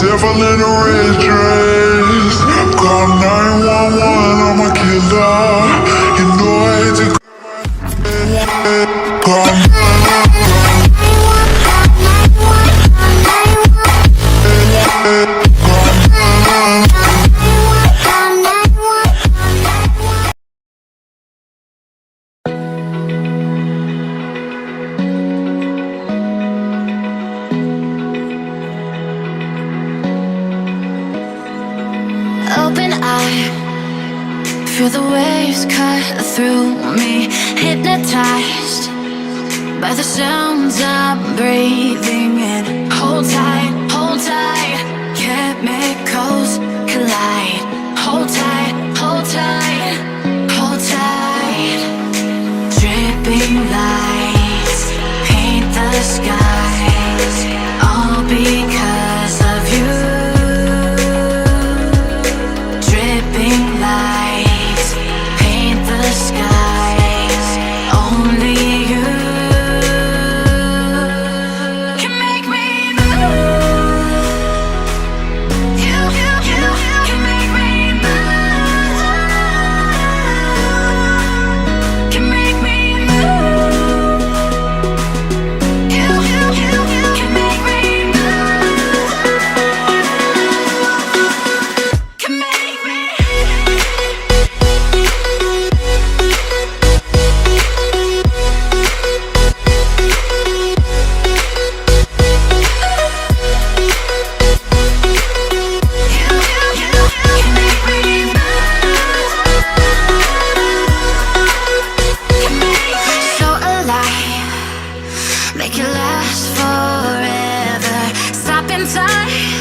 devil in a red dress. Call 911, I'm a killer. You know I hate to call 911. Open eye, feel the waves cut through me, hypnotized by the sounds I'm breathing in. Hold tight, chemicals collide. Hold tight, hold tight, hold tight. Dripping lights paint the skies, all because of you. Lights paint the skies, only you can make me move. You can make me move. Can make me move. You can make me move. Can make me. Make it last forever. Stop in time.